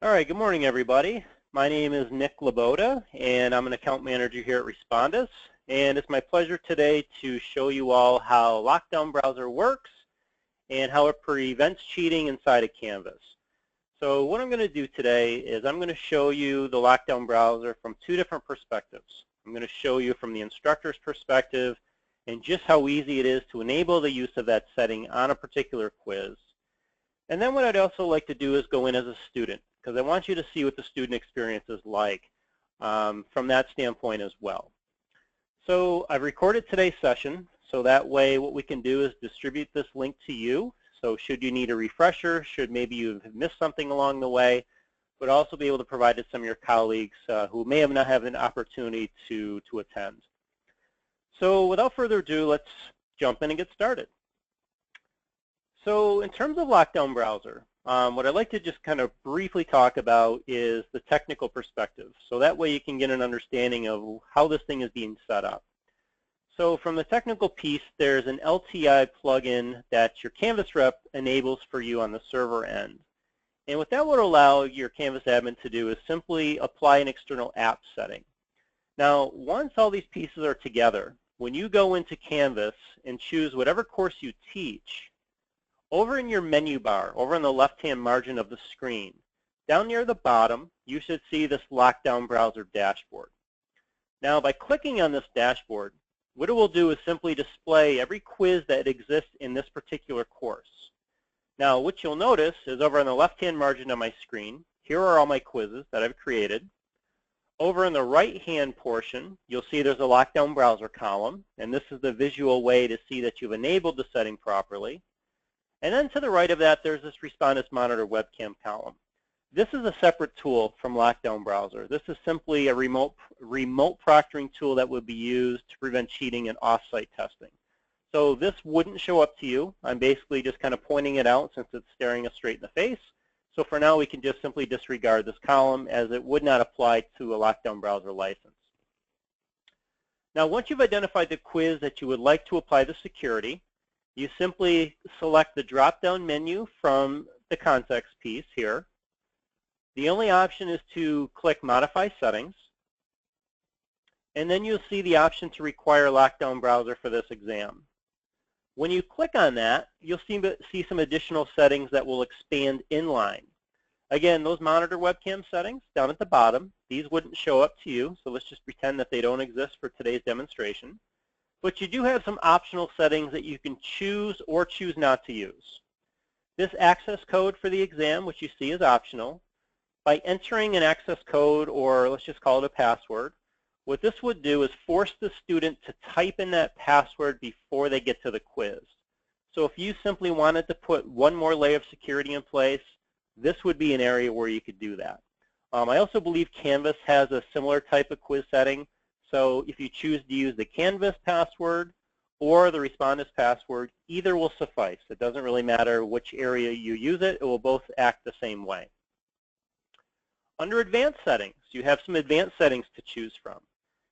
All right, good morning, everybody. My name is Nick Laboda, and I'm an account manager here at Respondus. And it's my pleasure today to show you all how LockDown Browser works and how it prevents cheating inside of Canvas. So what I'm going to do today is I'm going to show you the LockDown Browser from two different perspectives. I'm going to show you from the instructor's perspective and just how easy it is to enable the use of that setting on a particular quiz. And then what I'd also like to do is go in as a student, because I want you to see what the student experience is like from that standpoint as well. So I've recorded today's session, so that way what we can do is distribute this link to you. So should you need a refresher, should maybe you've missed something along the way, but also be able to provide it to some of your colleagues who may have not had an opportunity to attend. So without further ado, let's jump in and get started. So in terms of LockDown Browser, what I'd like to just kind of briefly talk about is the technical perspective. So that way you can get an understanding of how this thing is being set up. So from the technical piece, there's an LTI plugin that your Canvas rep enables for you on the server end. And what that would allow your Canvas admin to do is simply apply an external app setting. Now, once all these pieces are together, when you go into Canvas and choose whatever course you teach, over in your menu bar, over on the left-hand margin of the screen, down near the bottom, you should see this LockDown Browser dashboard. Now, by clicking on this dashboard, what it will do is simply display every quiz that exists in this particular course. Now, what you'll notice is over on the left-hand margin of my screen, here are all my quizzes that I've created. Over in the right-hand portion, you'll see there's a LockDown Browser column, and this is the visual way to see that you've enabled the setting properly. And then to the right of that, there's this Respondus Monitor webcam column. This is a separate tool from LockDown Browser. This is simply a remote proctoring tool that would be used to prevent cheating in off-site testing. So this wouldn't show up to you. I'm basically just kind of pointing it out since it's staring us straight in the face. So for now, we can just simply disregard this column as it would not apply to a LockDown Browser license. Now, once you've identified the quiz that you would like to apply the security, you simply select the drop-down menu from the context piece here. The only option is to click Modify Settings. And then you'll see the option to require LockDown Browser for this exam. When you click on that, you'll see some additional settings that will expand inline. Again, those monitor webcam settings down at the bottom, these wouldn't show up to you, so let's just pretend that they don't exist for today's demonstration. But you do have some optional settings that you can choose or choose not to use. This access code for the exam, which you see is optional, by entering an access code, or let's just call it a password, what this would do is force the student to type in that password before they get to the quiz. So if you simply wanted to put one more layer of security in place, this would be an area where you could do that. I also believe Canvas has a similar type of quiz setting. So if you choose to use the Canvas password or the Respondus password, either will suffice. It doesn't really matter which area you use it. It will both act the same way. Under Advanced Settings, you have some advanced settings to choose from.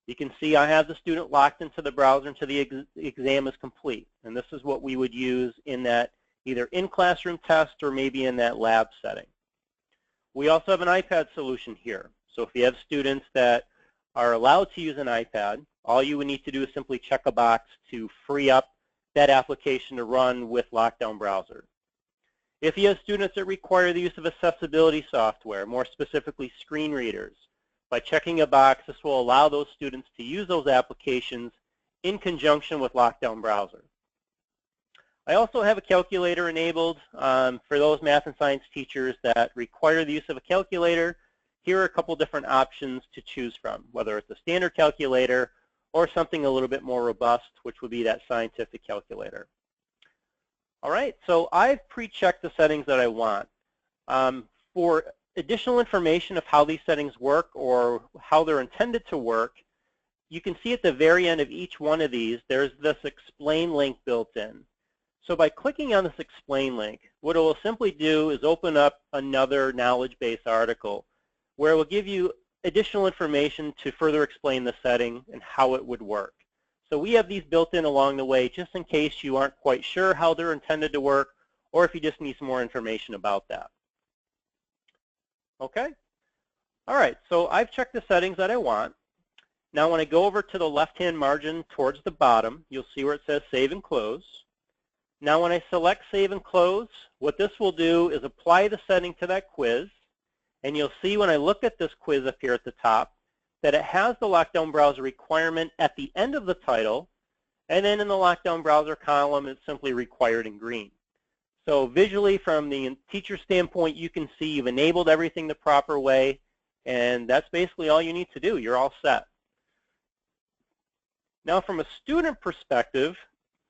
You can see I have the student locked into the browser until the exam is complete. And this is what we would use in that either in-classroom test or maybe in that lab setting. We also have an iPad solution here. So if you have students that are allowed to use an iPad, all you would need to do is simply check a box to free up that application to run with LockDown Browser. If you have students that require the use of accessibility software, more specifically screen readers, by checking a box, this will allow those students to use those applications in conjunction with LockDown Browser. I also have a calculator enabled for those math and science teachers that require the use of a calculator. Here are a couple different options to choose from, whether it's a standard calculator or something a little bit more robust, which would be that scientific calculator. All right, so I've pre-checked the settings that I want. For additional information of how these settings work or how they're intended to work, you can see at the very end of each one of these, there's this explain link built in. So by clicking on this explain link, what it will simply do is open up another knowledge base article where it will give you additional information to further explain the setting and how it would work. So we have these built in along the way just in case you aren't quite sure how they're intended to work or if you just need some more information about that. Okay? All right, so I've checked the settings that I want. Now when I go over to the left-hand margin towards the bottom, you'll see where it says Save and Close. Now when I select Save and Close, what this will do is apply the setting to that quiz. And you'll see when I look at this quiz up here at the top that it has the LockDown browser requirement at the end of the title. And then in the LockDown browser column, it's simply required in green. So visually, from the teacher standpoint, you can see you've enabled everything the proper way. And that's basically all you need to do. You're all set. Now, from a student perspective,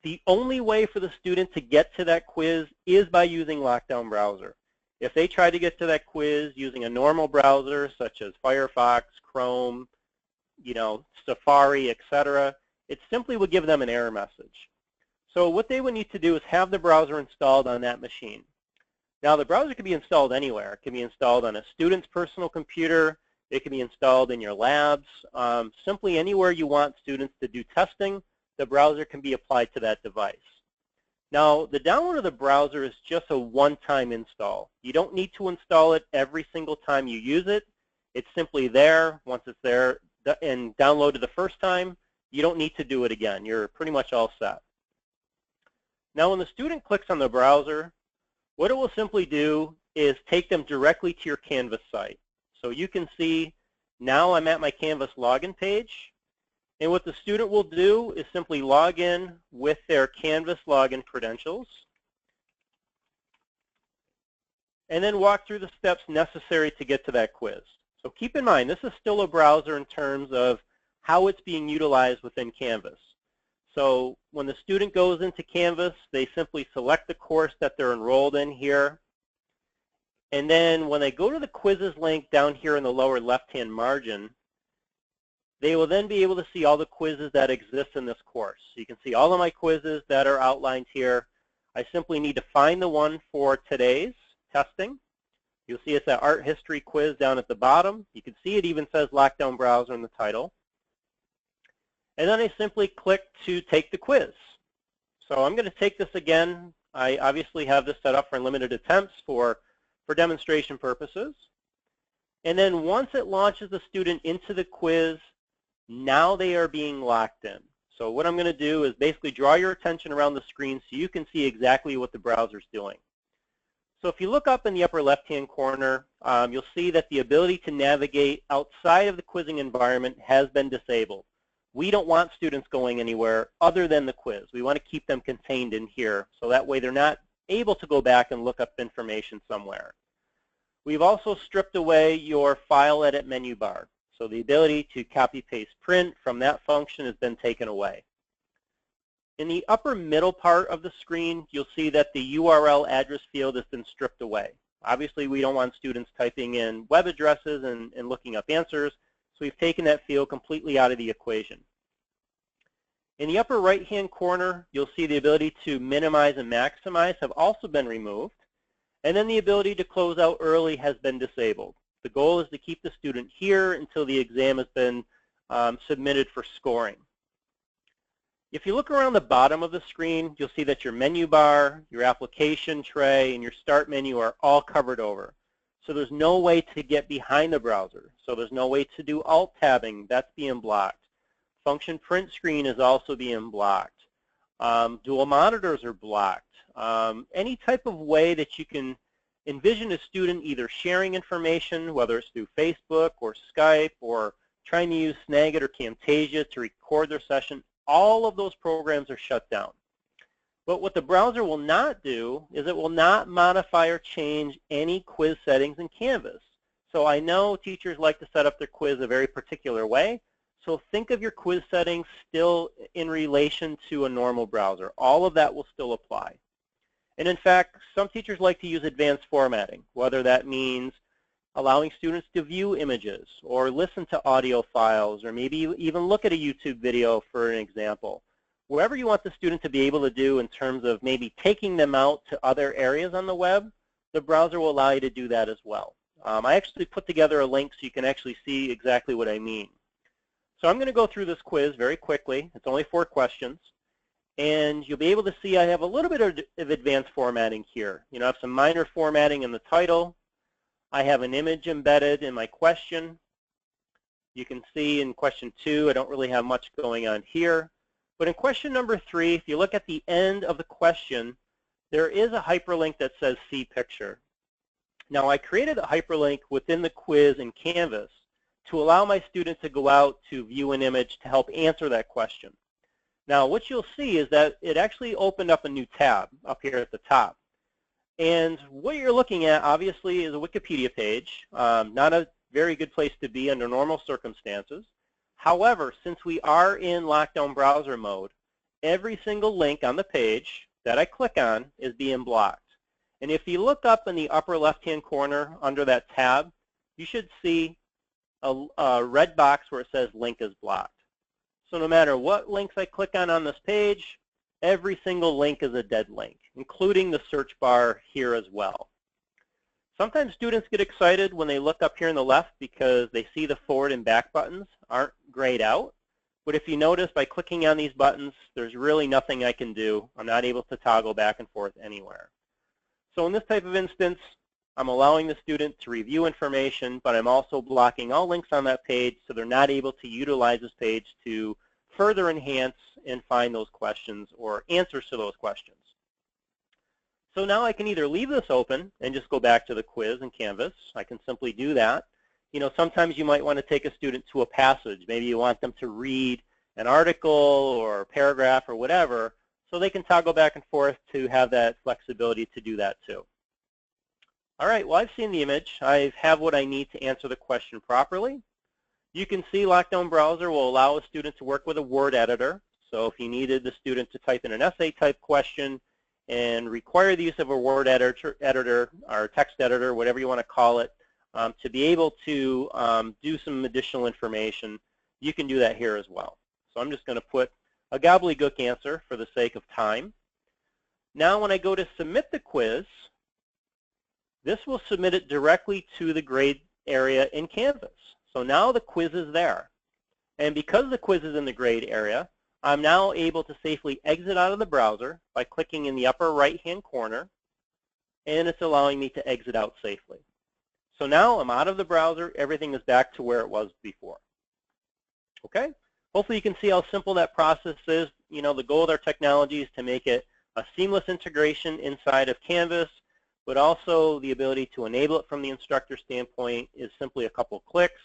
the only way for the student to get to that quiz is by using LockDown browser. If they try to get to that quiz using a normal browser, such as Firefox, Chrome, Safari, etc., it simply would give them an error message. So what they would need to do is have the browser installed on that machine. Now, the browser can be installed anywhere. It can be installed on a student's personal computer. It can be installed in your labs. Simply anywhere you want students to do testing, the browser can be applied to that device. Now, the download of the browser is just a one-time install. You don't need to install it every single time you use it. It's simply there. Once it's there and downloaded the first time, you don't need to do it again. You're pretty much all set. Now, when the student clicks on the browser, what it will simply do is take them directly to your Canvas site. So you can see now I'm at my Canvas login page. And what the student will do is simply log in with their Canvas login credentials and then walk through the steps necessary to get to that quiz. So keep in mind, this is still a browser in terms of how it's being utilized within Canvas. So when the student goes into Canvas, they simply select the course that they're enrolled in here. And then when they go to the quizzes link down here in the lower left-hand margin, they will then be able to see all the quizzes that exist in this course. So you can see all of my quizzes that are outlined here. I simply need to find the one for today's testing. You'll see it's that art history quiz down at the bottom. You can see it even says LockDown browser in the title. And then I simply click to take the quiz. So I'm going to take this again. I obviously have this set up for limited attempts for demonstration purposes. And then once it launches the student into the quiz, now they are being locked in. So what I'm going to do is basically draw your attention around the screen so you can see exactly what the browser's doing. So if you look up in the upper left-hand corner, you'll see that the ability to navigate outside of the quizzing environment has been disabled. We don't want students going anywhere other than the quiz. We want to keep them contained in here, so that way they're not able to go back and look up information somewhere. We've also stripped away your file edit menu bar. So the ability to copy, paste, print from that function has been taken away. In the upper middle part of the screen, you'll see that the URL address field has been stripped away. Obviously, we don't want students typing in web addresses and looking up answers, so we've taken that field completely out of the equation. In the upper right-hand corner, you'll see the ability to minimize and maximize have also been removed, and then the ability to close out early has been disabled. The goal is to keep the student here until the exam has been submitted for scoring. If you look around the bottom of the screen, you'll see that your menu bar, your application tray, and your start menu are all covered over. So there's no way to get behind the browser. So there's no way to do alt tabbing. That's being blocked. Function print screen is also being blocked. Dual monitors are blocked. Any type of way that you can envision a student either sharing information, whether it's through Facebook or Skype or trying to use Snagit or Camtasia to record their session, all of those programs are shut down. But what the browser will not do is it will not modify or change any quiz settings in Canvas. So I know teachers like to set up their quiz a very particular way. So think of your quiz settings still in relation to a normal browser. All of that will still apply. And in fact, some teachers like to use advanced formatting, whether that means allowing students to view images or listen to audio files or maybe even look at a YouTube video for an example. Wherever you want the student to be able to do in terms of maybe taking them out to other areas on the web, the browser will allow you to do that as well. I actually put together a link so you can actually see exactly what I mean. So I'm going to go through this quiz very quickly. It's only 4 questions. And you'll be able to see I have a little bit of advanced formatting here. I have some minor formatting in the title. I have an image embedded in my question. You can see in question 2, I don't really have much going on here. But in question number 3, if you look at the end of the question, there is a hyperlink that says see picture. Now, I created a hyperlink within the quiz in Canvas to allow my students to go out to view an image to help answer that question. Now, what you'll see is that it actually opened up a new tab up here at the top. And what you're looking at, obviously, is a Wikipedia page, not a very good place to be under normal circumstances. However, since we are in lockdown browser mode, every single link on the page that I click on is being blocked. And if you look up in the upper left-hand corner under that tab, you should see a red box where it says link is blocked. So no matter what links I click on this page, every single link is a dead link, including the search bar here as well. Sometimes students get excited when they look up here on the left because they see the forward and back buttons aren't grayed out. But if you notice, by clicking on these buttons, there's really nothing I can do. I'm not able to toggle back and forth anywhere. So in this type of instance, I'm allowing the student to review information, but I'm also blocking all links on that page so they're not able to utilize this page to further enhance and find those questions or answers to those questions. So now I can either leave this open and just go back to the quiz in Canvas. I can simply do that. You know, sometimes you might want to take a student to a passage. Maybe you want them to read an article or a paragraph or whatever, so they can toggle back and forth to have that flexibility to do that too. All right, well, I've seen the image. I have what I need to answer the question properly. You can see Lockdown Browser will allow a student to work with a word editor. So if you needed the student to type in an essay type question and require the use of a word editor or text editor, whatever you want to call it, to be able to do some additional information, you can do that here as well. So I'm just going to put a gobbledygook answer for the sake of time. Now when I go to submit the quiz, this will submit it directly to the grade area in Canvas. So now the quiz is there. And because the quiz is in the grade area, I'm now able to safely exit out of the browser by clicking in the upper right-hand corner, and it's allowing me to exit out safely. So now I'm out of the browser. Everything is back to where it was before. Okay? Hopefully you can see how simple that process is. You know, the goal of our technology is to make it a seamless integration inside of Canvas, but also the ability to enable it from the instructor standpoint is simply a couple of clicks.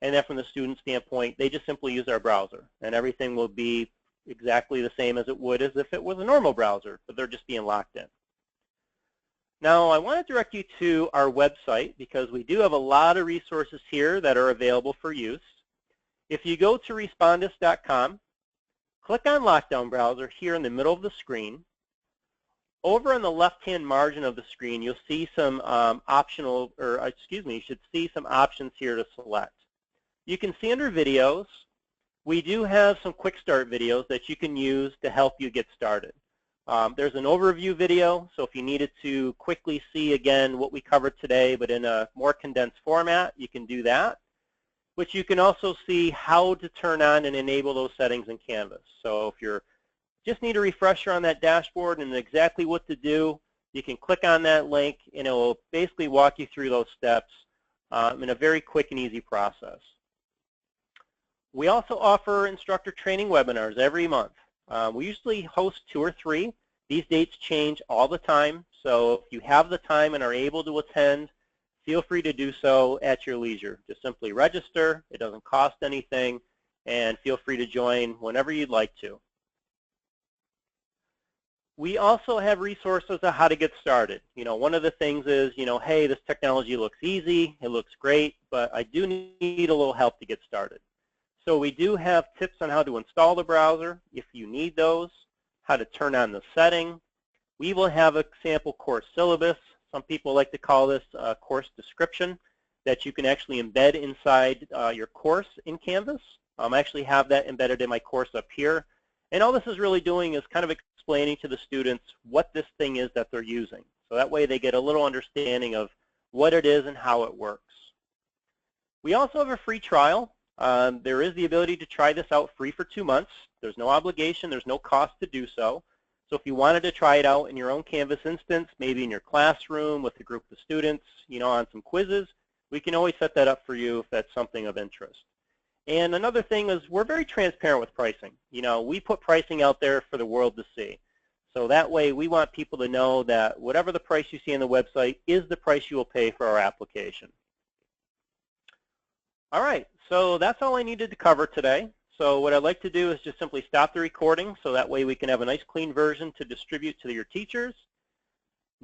And then from the student standpoint, they just simply use our browser, and everything will be exactly the same as it would as if it was a normal browser, but they're just being locked in. Now, I want to direct you to our website because we do have a lot of resources here that are available for use. If you go to respondus.com, click on Lockdown Browser here in the middle of the screen. Over on the left-hand margin of the screen, you'll see some you should see some options here to select. You can see under videos, we do have some quick start videos that you can use to help you get started. There's an overview video, so if you needed to quickly see again what we covered today, but in a more condensed format, you can do that. But you can also see how to turn on and enable those settings in Canvas. So if you just need a refresher on that dashboard and exactly what to do, you can click on that link and it will basically walk you through those steps in a very quick and easy process. We also offer instructor training webinars every month. We usually host 2 or 3. These dates change all the time, so if you have the time and are able to attend, feel free to do so at your leisure. Just simply register. It doesn't cost anything, and feel free to join whenever you'd like to. We also have resources on how to get started. You know, one of the things is, you know, hey, this technology looks easy, it looks great, but I do need a little help to get started. So we do have tips on how to install the browser if you need those, how to turn on the setting. We will have a sample course syllabus. Some people like to call this a course description that you can actually embed inside your course in Canvas. I actually have that embedded in my course up here. And all this is really doing is kind of explaining to the students what this thing is that they're using. So that way they get a little understanding of what it is and how it works. We also have a free trial. There is the ability to try this out free for 2 months. There's no obligation, there's no cost to do so. So if you wanted to try it out in your own Canvas instance, maybe in your classroom with a group of students, on some quizzes, we can always set that up for you if that's something of interest. And another thing is we're very transparent with pricing. We put pricing out there for the world to see. So that way we want people to know that whatever the price you see on the website is the price you will pay for our application. All right, so that's all I needed to cover today. So what I'd like to do is just simply stop the recording so that way we can have a nice clean version to distribute to your teachers.